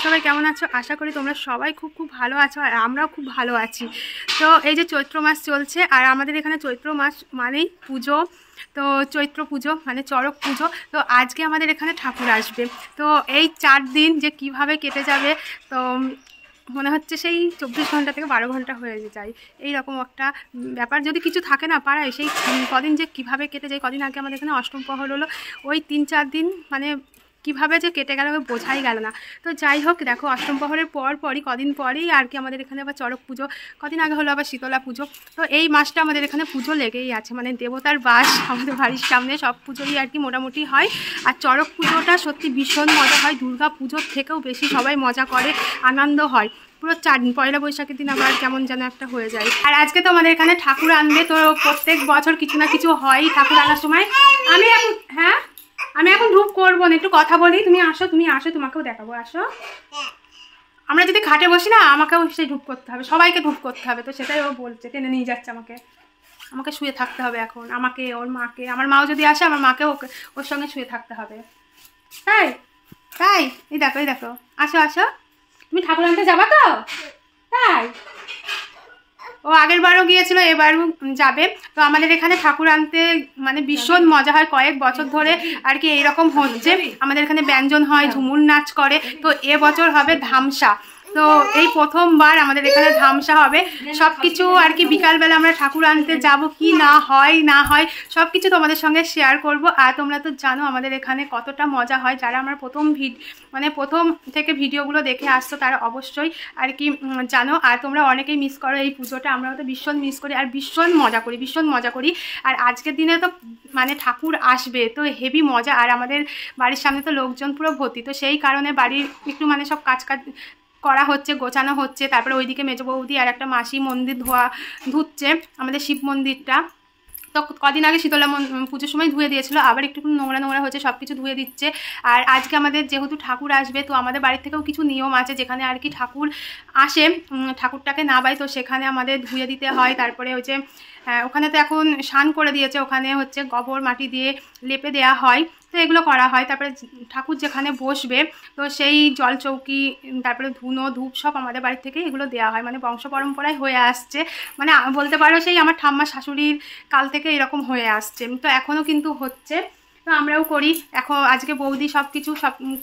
সবাই কেমন আছো? আশা করি তোমরা সবাই খুব খুব ভালো আছো আর আমরাও খুব ভালো আছি। তো এই যে চৈত্র মাস চলছে আর আমাদের এখানে চৈত্র মাস মানেই পুজো। তো চৈত্র পুজো মানে চড়ক পুজো। তো আজকে আমাদের এখানে ঠাকুর আসবে। তো এই 4 দিন যে কিভাবে কেটে যাবে, তো মনে হচ্ছে সেই 24 ঘন্টা থেকে 12 ঘন্টা হয়ে যায়। এইরকম একটা ব্যাপার, যদি কিছু থাকে না পাড়ায়, সেই কদিন যে কিভাবে কেটে যায়। কদিন আগে আমাদের এখানে অষ্টম প্রহর হলো, ওই 3-4 দিন মানে কীভাবে যে কেটে গেল বোঝাই গেল না। তো যাই হোক, দেখো অষ্টম প্রহরের পরই কদিন পরেই আর কি আমাদের এখানে আবার চড়ক পুজো, কদিন আগে হলো আবার শীতলা পুজো। তো এই মাসটা আমাদের এখানে পুজো লেগেই আছে, মানে দেবতার বাস আমাদের বাড়ির সামনে, সব পুজোই আর কি মোটামুটি হয়। আর চড়ক পুজোটা সত্যি ভীষণ মজা হয়, দুর্গা পুজোর থেকেও বেশি সবাই মজা করে, আনন্দ হয়। পুরো 4 দিন, পয়লা বৈশাখের দিন আবার কেমন যেন একটা হয়ে যায়। আর আজকে তো আমাদের এখানে ঠাকুর আনবে, তো প্রত্যেক বছর কিছু না কিছু হয় ঠাকুর আনার সময়। আমি এখন ধূপ করবো না, একটু কথা বলি। তুমি আসো, তোমাকেও দেখাবো, আসো। আমরা যদি খাটে বসি না, আমাকেও সেই ধূপ করতে হবে, সবাইকে ধূপ করতে হবে। তো সেটাই ও বলছে, টেনে নিয়ে যাচ্ছে আমাকে শুয়ে থাকতে হবে এখন, আমাকে, ওর মাকে। আমার মাও যদি আসে, আমার মাকেও ওর সঙ্গে শুয়ে থাকতে হবে। তাই এই দেখো, আসো। তুমি ঠাকুর আনতে যাবা তো? তাই ও আগের বারও গিয়েছিল, এবারও যাবে। তো আমাদের এখানে ঠাকুর আনতে মানে ভীষণ মজা হয়, কয়েক বছর ধরে আর কি এইরকম হচ্ছে। আমাদের এখানে ব্যঞ্জন হয়, ঝুমুর নাচ করে। তো এবছর হবে ধামসা। তো এই প্রথমবার আমাদের এখানে ধামসা হবে। সব কিছু আর কি বিকালবেলা আমরা ঠাকুর আনতে যাব, কি না হয় সব কিছু তোমাদের সঙ্গে শেয়ার করব। আর তোমরা তো জানো আমাদের এখানে কতটা মজা হয়। যারা আমার প্রথম থেকে ভিডিওগুলো দেখে আসছো তারা অবশ্যই আর কি জানো। আর তোমরা অনেকেই মিস করো এই পুজোটা, আমরাও তো ভীষণ মিস করি আর ভীষণ মজা করি। আর আজকের দিনে তো মানে ঠাকুর আসবে, তো হেভি মজা। আর আমাদের বাড়ির সামনে তো লোকজন পুরো ভর্তি, তো সেই কারণে বাড়ির একটু মানে সব কাজ করা হচ্ছে, গোছানো হচ্ছে। তারপরে ওইদিকে মেজো বৌদি আর একটা মাসি মন্দির ধুচ্ছে, আমাদের শিব মন্দিরটা। তো কদিন আগে শীতলা পুজোর সময় ধুয়ে দিয়েছিল, আবার একটু নোংরা হয়েছে, সব কিছু ধুয়ে দিচ্ছে। আর আজকে আমাদের যেহেতু ঠাকুর আসবে, তো আমাদের বাড়ির থেকেও কিছু নিয়ম আছে, যেখানে আর কি ঠাকুর আসে, ঠাকুরটাকে না পাই, তো সেখানে আমাদের ধুয়ে দিতে হয়। তারপরে ওই যে ওখানে তো এখন স্নান করে দিয়েছে, ওখানে হচ্ছে গোবর মাটি দিয়ে লেপে দেওয়া হয়, তো এগুলো করা হয়। তারপরে ঠাকুর যেখানে বসবে, তো সেই জল চৌকি, তারপরে ধুনো ধূপ সব আমাদের বাড়ি থেকে এগুলো দেওয়া হয়, মানে বংশ পরম্পরায় হয়ে আসছে। মানে বলতে পারো সেই আমার ঠাম্মা শাশুড়ির কাল থেকে এরকম হয়ে আসছে, তো এখনও কিন্তু হচ্ছে। তো আমরাও করি। এখন আজকে বৌদি সব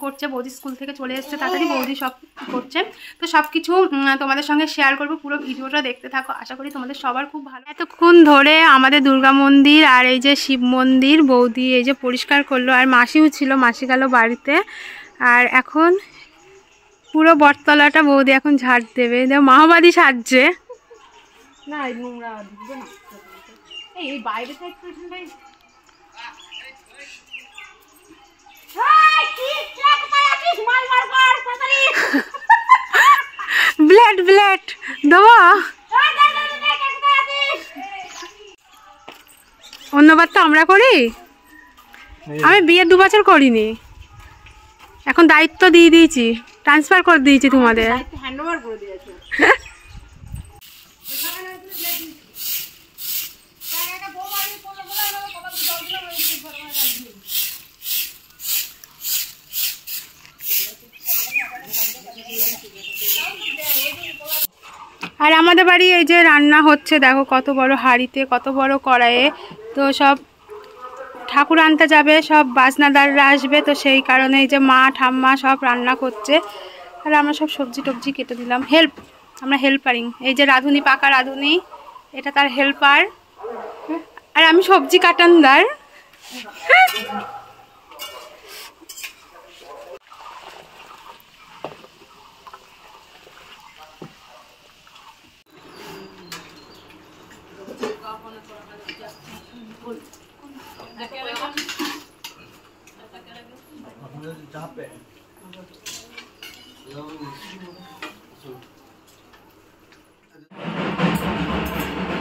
করছে, বৌদি স্কুল থেকে চলে এসছে তাড়াতাড়ি, বৌদি সব করছে। তো সব কিছু তোমাদের সঙ্গে শেয়ার করবো, পুরো ভিডিওটা দেখতে থাকো, আশা করি তোমাদের সবার খুব ভালো। এতক্ষণ ধরে আমাদের দুর্গা মন্দির আর এই যে শিব মন্দির বৌদি এই যে পরিষ্কার করলো, আর মাসিও ছিল, মাসি গেল বাড়িতে। আর এখন পুরো বটতলাটা বৌদি এখন ঝাড় দেবে, মাহবাদী সাজছে না, নোংরা এই বাইরে ব্লেড দেবো। অন্যবার তো আমরা করি, আমি বিয়ে 2 বছর করিনি, এখন দায়িত্ব দিয়ে দিয়েছি, ট্রান্সফার করে দিয়েছি তোমাদের। হ্যান্ডওভার করে দিয়েছি। আর আমাদের বাড়ি এই যে রান্না হচ্ছে, দেখো কত বড় হাঁড়িতে, কত বড় কড়াইয়ে। তো সব ঠাকুর আনতে যাবে, সব বাজনাদাররা আসবে, তো সেই কারণে এই যে মা ঠাম্মা সব রান্না করছে। আর আমরা সব সবজি টবজি কেটে দিলাম, আমরা হেল্পারিং। এই যে রাঁধুনি, পাকা রাঁধুনি, এটা তার হেল্পার, আর আমি সবজি কাটানদার।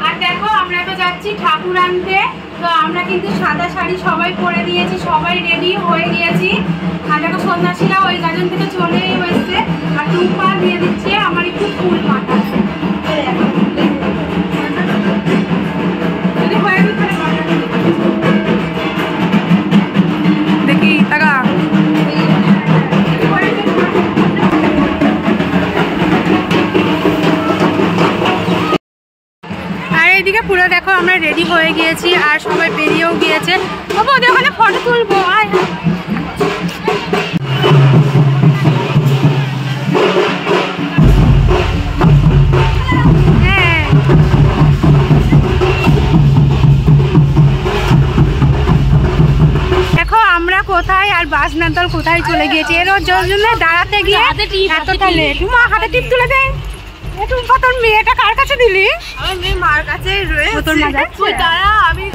আর দেখো আমরা তো যাচ্ছি ঠাকুর আনতে। তো আমরা কিন্তু সাদা শাড়ি সবাই পরে দিয়েছি, সবাই রেডি হয়ে গিয়েছি। আর দেখো সন্ন্যাসীরা ওই গাজন থেকে চলেই এসছে, আর টুপা দিয়ে দিচ্ছে, আমার একটু ফুল মাথা দেখি টাকা। আমরা রেডি হয়ে গিয়েছি আর সবাই বেরিয়েও গিয়েছে। বাবা ওদের ওখানে ফটো তুলবো। আয় দেখো আমরা কোথায় আর বাস নান্তল কোথায় চলে গিয়েছি। এর জন্য দাঁড়াতে গিয়ে এতটা লেট। মা হাতে টিপ তুলে দেয়। তোর মেয়েটা কার কাছে দিলি? আমার মেয়ে মার কাছে রয়েছে। তোর মা যাচ্ছে দাঁড়া আমি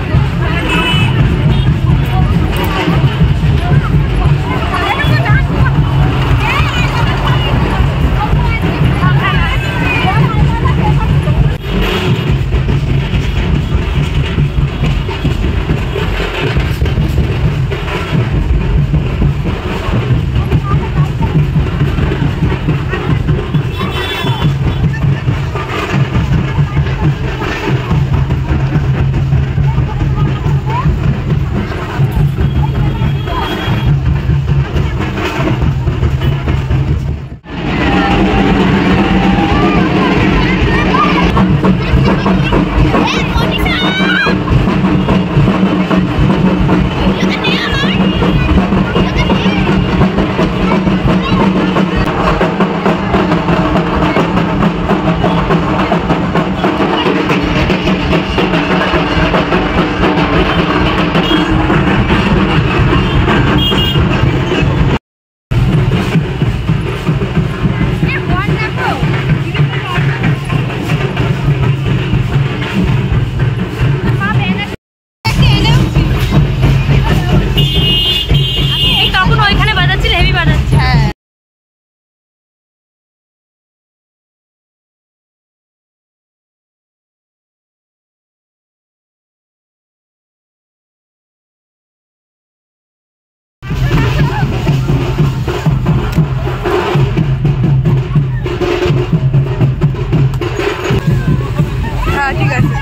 ঠিক আছে।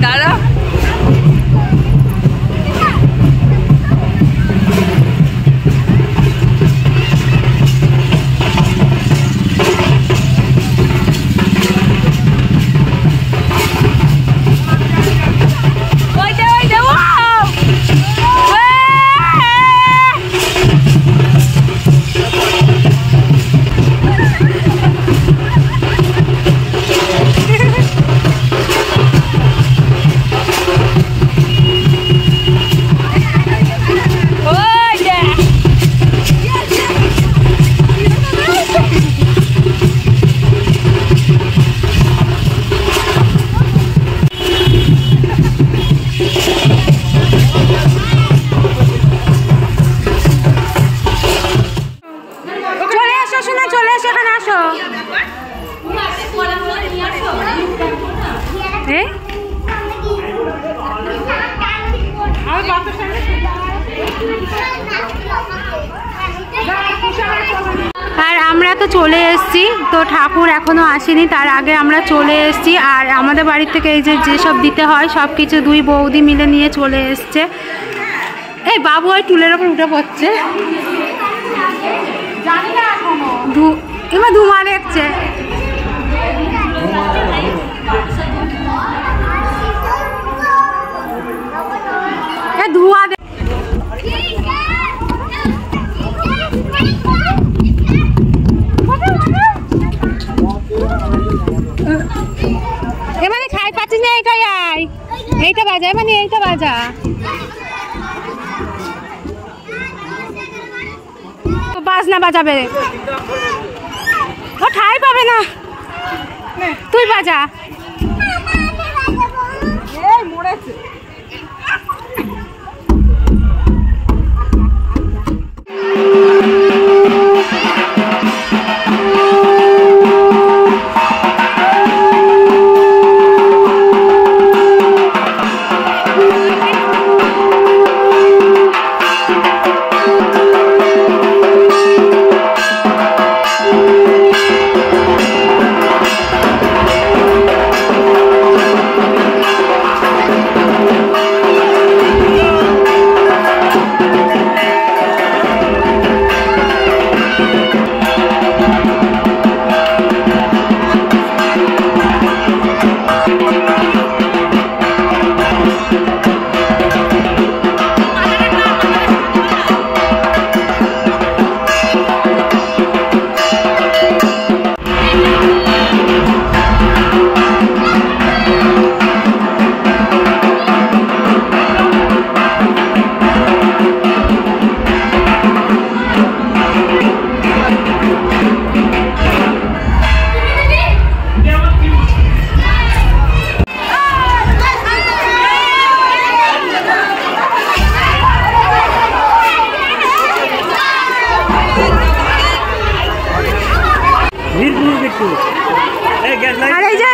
দাঁড়া আর আমরা তো চলে এসেছি। তো ঠাকুর এখনো আসেনি, তার আগে আমরা চলে এসেছি। আর আমাদের বাড়ির থেকে এই যে যেসব দিতে হয় সব কিছু দুই বৌদি মিলে নিয়ে চলে এসছে। এই বাবু ওই টুলের ওপর উঠে পড়ছে, এবার ধুমা দেখছে। ধোঁয়া এমানে খাই পাচ্ছিস না, এইটাই আয়, এইটা বাজা, মানে এইটা বাজা। বাজনা বাজাবে, ও ঠাই পাবে না, তুই বাজা।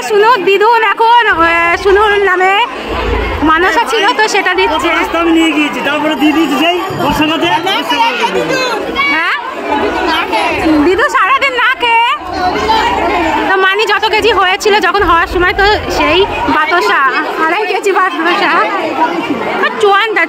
শুনো দিদুন এখন শুনুর নামে মানসা ছিল তো সেটা দিচ্ছে। নিয়ে গিয়েছি তারপরে দিদি যাই হ্যাঁ দিদু সারাদিন না খেয়ে তো মানি যত কেজি হয়েছিল যখন হওয়ার সময় তো সেই বাতাসা 2.5 কেজি বাতাসা চোয়ানটা